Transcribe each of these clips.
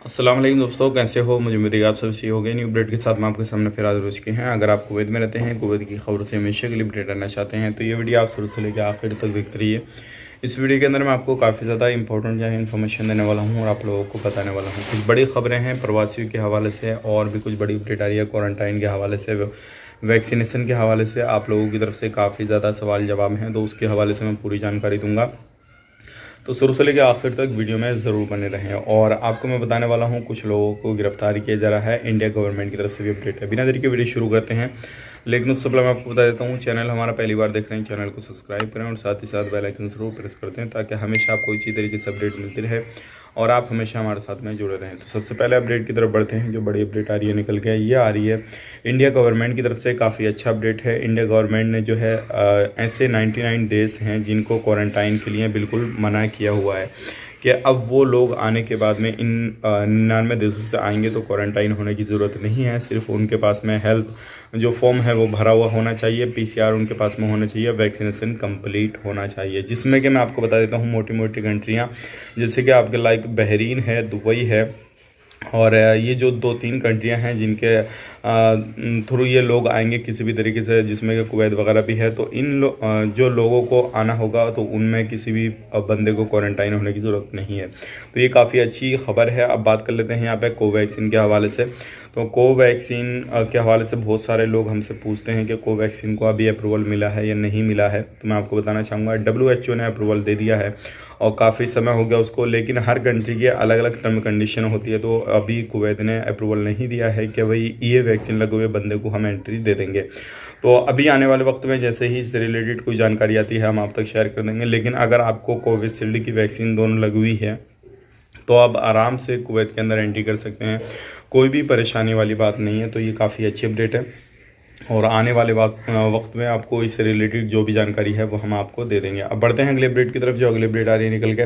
अस्सलाम वालेकुम दोस्तों, कैसे हो? मुझे उम्मीद है आप सब सही हो गए। न्यू अपडेट के साथ मैं आपके सामने फिर हाजिर हो चुके हैं। अगर आप कुवैत में रहते हैं, कुवैत की खबरों से हमेशा के लिए अपडेट रहना चाहते हैं तो ये वीडियो आप शुरू से लेकर आखिर तक देखते रहिए। इस वीडियो के अंदर मैं आपको काफ़ी ज़्यादा इंपॉर्टेंट जो है इन्फॉर्मेशन देने वाला हूँ और आप लोगों को बताने वाला हूँ। कुछ बड़ी खबरें हैं प्रवासियों के हवाले से और भी कुछ बड़ी अपडेट आ रही है क्वारंटाइन के हवाले से, वैक्सीनेशन के हवाले से। आप लोगों की तरफ से काफ़ी ज़्यादा सवाल जवाब हैं तो उसके हवाले से मैं पूरी जानकारी दूंगा, तो शुरू से लेकर आखिर तक वीडियो में ज़रूर बने रहें। और आपको मैं बताने वाला हूं कुछ लोगों को गिरफ्तार किया जा रहा है, इंडिया गवर्नमेंट की तरफ से भी अपडेट है। बिना देरी के वीडियो शुरू करते हैं, लेकिन उससे पहले मैं आपको बता देता हूं, चैनल हमारा पहली बार देख रहे हैं चैनल को सब्सक्राइब करें और साथ ही साथ बेल आइकन ज़रूर प्रेस करते हैं ताकि हमेशा आपको इसी तरीके से अपडेट मिलती रहे और आप हमेशा हमारे साथ में जुड़े रहें। तो सबसे पहले अपडेट की तरफ बढ़ते हैं। जो बड़ी अपडेट आ रही है निकल के ये आ रही है इंडिया गवर्नमेंट की तरफ से, काफ़ी अच्छा अपडेट है। इंडिया गवर्नमेंट ने जो है ऐसे 99 देश हैं जिनको क्वारंटाइन के लिए बिल्कुल मना किया हुआ है कि अब वो लोग आने के बाद में इन 99 देशों से आएंगे तो क्वारंटाइन होने की ज़रूरत नहीं है। सिर्फ उनके पास में हेल्थ जो फॉर्म है वो भरा हुआ होना चाहिए, पीसीआर उनके पास में होना चाहिए, वैक्सीनेशन कंप्लीट होना चाहिए। जिसमें कि मैं आपको बता देता हूँ मोटी मोटी कंट्रियाँ, जैसे कि आपके लाइक बहरीन है, दुबई है और ये जो 2-3 कंट्रियां हैं जिनके थ्रू ये लोग आएंगे किसी भी तरीके से, जिसमें कि कुवैत वगैरह भी है। तो जो लोगों को आना होगा तो उनमें किसी भी बंदे को क्वारंटाइन होने की ज़रूरत नहीं है। तो ये काफ़ी अच्छी खबर है। अब बात कर लेते हैं यहाँ पे कोवैक्सीन के हवाले से। तो कोवैक्सीन के हवाले से बहुत सारे लोग हमसे पूछते हैं कि कोवैक्सीन को अभी अप्रूवल मिला है या नहीं मिला है। तो मैं आपको बताना चाहूँगा WHO ने अप्रूवल दे दिया है और काफ़ी समय हो गया उसको, लेकिन हर कंट्री की अलग अलग टर्म कंडीशन होती है। तो अभी कुवैत ने अप्रूवल नहीं दिया है कि भाई ये वैक्सीन लगे हुए बंदे को हम एंट्री दे देंगे। तो अभी आने वाले वक्त में जैसे ही इससे रिलेटेड कोई जानकारी आती है हम आप तक शेयर कर देंगे। लेकिन अगर आपको कोविशील्ड की वैक्सीन दोनों लगी हुई है तो आप आराम से कुवैत के अंदर एंट्री कर सकते हैं, कोई भी परेशानी वाली बात नहीं है। तो ये काफ़ी अच्छी अपडेट है और आने वाले वक्त में आपको इससे रिलेटेड जो भी जानकारी है वो हम आपको दे देंगे। अब बढ़ते हैं अगले अपडेट की तरफ। जो अगली अपडेट आ रही है निकल के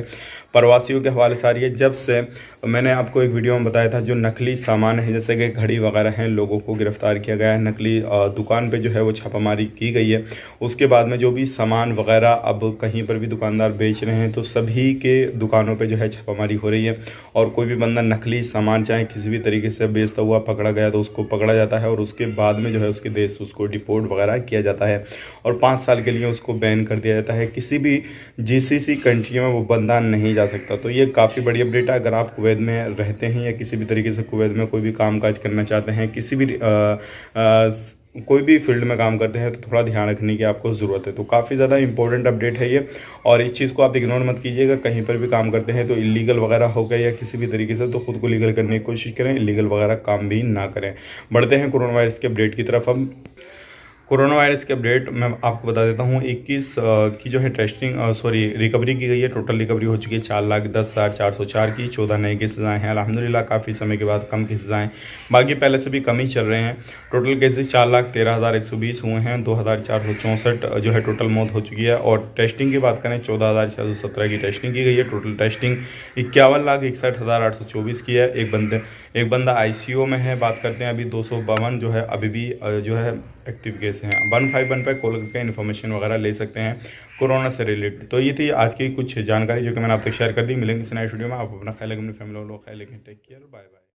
प्रवासियों के हवाले से आ रही है। जब से मैंने आपको एक वीडियो में बताया था जो नकली सामान है जैसे कि घड़ी वगैरह हैं, लोगों को गिरफ्तार किया गया है, नकली दुकान पे जो है वो छापामारी की गई है। उसके बाद में जो भी सामान वगैरह अब कहीं पर भी दुकानदार बेच रहे हैं तो सभी के दुकानों पर जो है छापामारी हो रही है और कोई भी बंदा नकली सामान चाहे किसी भी तरीके से बेचता हुआ पकड़ा गया तो उसको पकड़ा जाता है और उसके बाद में जो है उसके देश उसको डिपोर्ट वगैरह किया जाता है और 5 साल के लिए उसको बैन कर दिया जाता है। किसी भी GCC कंट्री में वो बंदा नहीं जा सकता। तो ये काफ़ी बड़ी अपडेट है। अगर आप कुवैत में रहते हैं या किसी भी तरीके से कुवैत में कोई भी काम काज करना चाहते हैं, किसी भी कोई भी फील्ड में काम करते हैं तो थोड़ा ध्यान रखने की आपको ज़रूरत है। तो काफ़ी ज़्यादा इंपॉर्टेंट अपडेट है ये और इस चीज़ को आप इग्नोर मत कीजिएगा। कहीं पर भी काम करते हैं तो इलीगल वगैरह हो गया या किसी भी तरीके से तो खुद को लीगल करने की कोशिश करें, इलीगल वगैरह काम भी ना करें। बढ़ते हैं कोरोना वायरस के अपडेट की तरफ। हम कोरोना वायरस के अपडेट मैं आपको बता देता हूँ। 21 की जो है रिकवरी की गई है। टोटल रिकवरी हो चुकी है 4,10,404 की। 14 नए केसेज आए हैं अल्हम्दुलिल्लाह, काफ़ी समय के बाद कम केसेज आए, बाकी पहले से भी कम ही चल रहे हैं। टोटल केसेज 4,13,120 हुए हैं। 2,464 जो है टोटल मौत हो चुकी है और टेस्टिंग की बात करें 14,617 की टेस्टिंग की गई है। टोटल टेस्टिंग 51,61,824 की है। एक बंदा ICU में है। बात करते हैं अभी 252 जो है अभी भी जो है एक्टिव केस हैं। 151 पे कॉल करके इन्फॉर्मेशन वगैरह ले सकते हैं कोरोना से रिलेटेड। तो ये थी आज की कुछ जानकारी जो कि मैंने आप तक शेयर कर दी। मिलेंगे इस नए वीडियो में। आप अपना ख्याल रखें, अपनी फैमिली वालों का ख्याल रखें। Take care, bye bye.